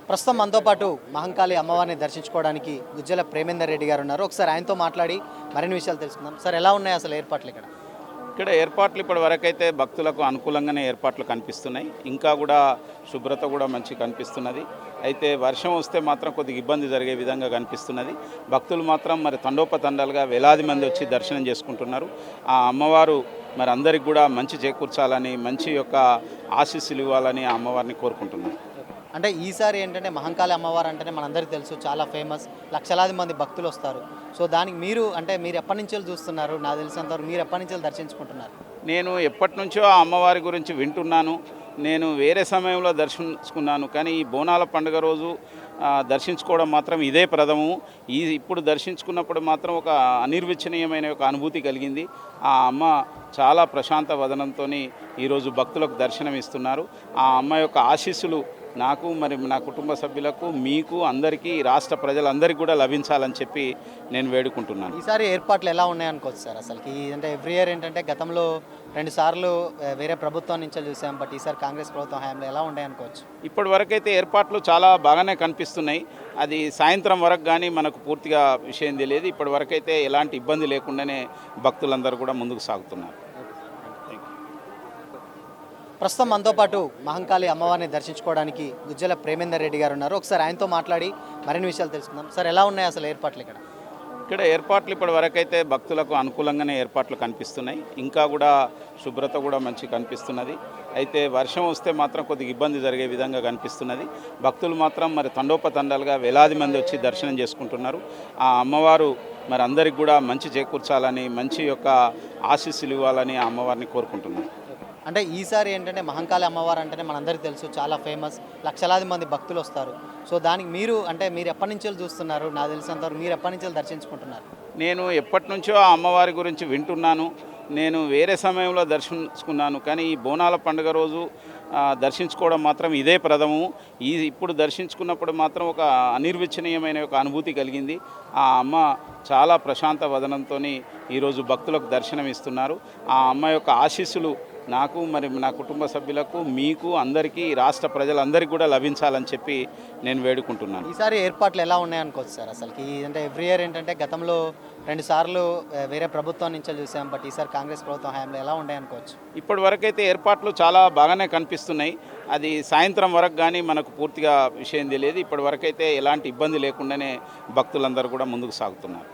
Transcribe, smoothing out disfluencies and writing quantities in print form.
ప్రస్తుతం మనతో పాటు మహంకాళి అమ్మవారిని దర్శించుకోవడానికి గుజ్జల ప్రేమేందర్ రెడ్డి గారు ఉన్నారు. ఒకసారి ఆయనతో మాట్లాడి మరిన్ని విషయాలు తెలుసుకుందాం. సార్, ఎలా ఉన్నాయి అసలు ఏర్పాట్లు ఇక్కడ? ఇక్కడ ఏర్పాట్లు ఇప్పటి వరకైతే భక్తులకు అనుకూలంగానే ఏర్పాట్లు కనిపిస్తున్నాయి. ఇంకా కూడా శుభ్రత కూడా మంచి కనిపిస్తున్నది. అయితే వర్షం వస్తే మాత్రం కొద్దిగా ఇబ్బంది జరిగే విధంగా కనిపిస్తున్నది. భక్తులు మాత్రం మరి తండోపతండాలుగా వేలాది మంది వచ్చి దర్శనం చేసుకుంటున్నారు. ఆ అమ్మవారు మరి అందరికి కూడా మంచి చేకూర్చాలని, మంచి యొక్క ఆశీస్సులు ఇవ్వాలని ఆ అమ్మవారిని కోరుకుంటున్నారు. అంటే ఈసారి ఏంటంటే మహంకాళి అమ్మవారు అంటేనే మనందరికీ తెలుసు, చాలా ఫేమస్, లక్షలాది మంది భక్తులు వస్తారు. సో దానికి మీరు ఎప్పటి నుంచో చూస్తున్నారు? నాకు తెలిసినంతవరకు మీరు ఎప్పటి నుంచో దర్శించుకుంటున్నారు? నేను ఎప్పటి నుంచో ఆ అమ్మవారి గురించి వింటున్నాను. నేను వేరే సమయంలో దర్శించుకున్నాను, కానీ ఈ బోనాల పండుగ రోజు దర్శించుకోవడం మాత్రం ఇదే ప్రథమము. ఇప్పుడు దర్శించుకున్నప్పుడు మాత్రం ఒక అనిర్వచనీయమైన ఒక అనుభూతి కలిగింది. ఆ అమ్మ చాలా ప్రశాంత వదనంతో ఈరోజు భక్తులకు దర్శనం ఇస్తున్నారు. ఆ అమ్మ యొక్క ఆశీస్సులు నాకు, మరి నా కుటుంబ సభ్యులకు, మీకు, అందరికీ, రాష్ట్ర ప్రజలందరికీ కూడా లభించాలని చెప్పి నేను వేడుకుంటున్నాను. ఈసారి ఏర్పాట్లు ఎలా ఉన్నాయనుకోవచ్చు సార్? అసలుకి అంటే ఎవ్రీ ఇయర్ ఏంటంటే గతంలో 2 సార్లు వేరే ప్రభుత్వం నుంచి చూసాం, బట్ ఈసారి కాంగ్రెస్ ప్రభుత్వం హయాంలో ఎలా ఉన్నాయనుకోవచ్చు? ఇప్పటి వరకైతే ఏర్పాట్లు చాలా బాగానే కనిపిస్తున్నాయి. అది సాయంత్రం వరకు కానీ మనకు పూర్తిగా విషయం తెలియదు. ఇప్పటి వరకైతే ఎలాంటి ఇబ్బంది లేకుండానే భక్తులందరూ కూడా ముందుకు సాగుతున్నారు. ప్రస్తుతం మనతో పాటు మహంకాళి అమ్మవారిని దర్శించుకోవడానికి గుజ్జల ప్రేమేందర్ రెడ్డి గారు ఉన్నారు. ఒకసారి ఆయనతో మాట్లాడి మరిన్ని విషయాలు తెలుసుకుందాం. సార్, ఎలా ఉన్నాయి అసలు ఏర్పాట్లు ఇక్కడ? ఇక్కడ ఏర్పాట్లు ఇప్పటి వరకైతే భక్తులకు అనుకూలంగానే ఏర్పాట్లు కనిపిస్తున్నాయి. ఇంకా కూడా శుభ్రత కూడా మంచి కనిపిస్తున్నది. అయితే వర్షం వస్తే మాత్రం కొద్దిగా ఇబ్బంది జరిగే విధంగా కనిపిస్తున్నది. భక్తులు మాత్రం మరి తండోపతండాలుగా వేలాది మంది వచ్చి దర్శనం చేసుకుంటున్నారు. ఆ అమ్మవారు మరి అందరికి కూడా మంచి చేకూర్చాలని, మంచి యొక్క ఆశీస్సులు ఇవ్వాలని ఆ అమ్మవారిని కోరుకుంటున్నారు. అంటే ఈసారి ఏంటంటే మహంకాళి అమ్మవారు అంటేనే మనందరికీ తెలుసు, చాలా ఫేమస్, లక్షలాది మంది భక్తులు వస్తారు. సో దానికి మీరు ఎప్పటి నుంచో చూస్తున్నారు? నాకు తెలిసినంతవరకు మీరు ఎప్పటి నుంచో దర్శించుకుంటున్నారు? నేను ఎప్పటి నుంచో ఆ అమ్మవారి గురించి వింటున్నాను. నేను వేరే సమయంలో దర్శించుకున్నాను, కానీ ఈ బోనాల పండుగ రోజు దర్శించుకోవడం మాత్రం ఇదే ప్రథమము. ఇప్పుడు దర్శించుకున్నప్పుడు మాత్రం ఒక అనిర్వచనీయమైన ఒక అనుభూతి కలిగింది. ఆ అమ్మ చాలా ప్రశాంత వదనంతో ఈరోజు భక్తులకు దర్శనం ఇస్తున్నారు. ఆ అమ్మ యొక్క ఆశీస్సులు నాకు, మరి నా కుటుంబ సభ్యులకు, మీకు, అందరికీ, రాష్ట్ర ప్రజలందరికీ కూడా లభించాలని చెప్పి నేను వేడుకుంటున్నాను. ఈసారి ఏర్పాట్లు ఎలా ఉన్నాయనుకోవచ్చు సార్? అసలుకి అంటే ఎవ్రీ ఇయర్ ఏంటంటే గతంలో 2 సార్లు వేరే ప్రభుత్వం నుంచి చూసాం, బట్ ఈసారి కాంగ్రెస్ ప్రభుత్వం హయాంలో ఎలా ఉన్నాయనుకోవచ్చు? ఇప్పటి వరకైతే ఏర్పాట్లు చాలా బాగానే కనిపిస్తున్నాయి. అది సాయంత్రం వరకు కానీ మనకు పూర్తిగా విషయం తెలియదు. ఇప్పటి వరకైతే ఎలాంటి ఇబ్బంది లేకుండానే భక్తులందరూ కూడా ముందుకు సాగుతున్నారు.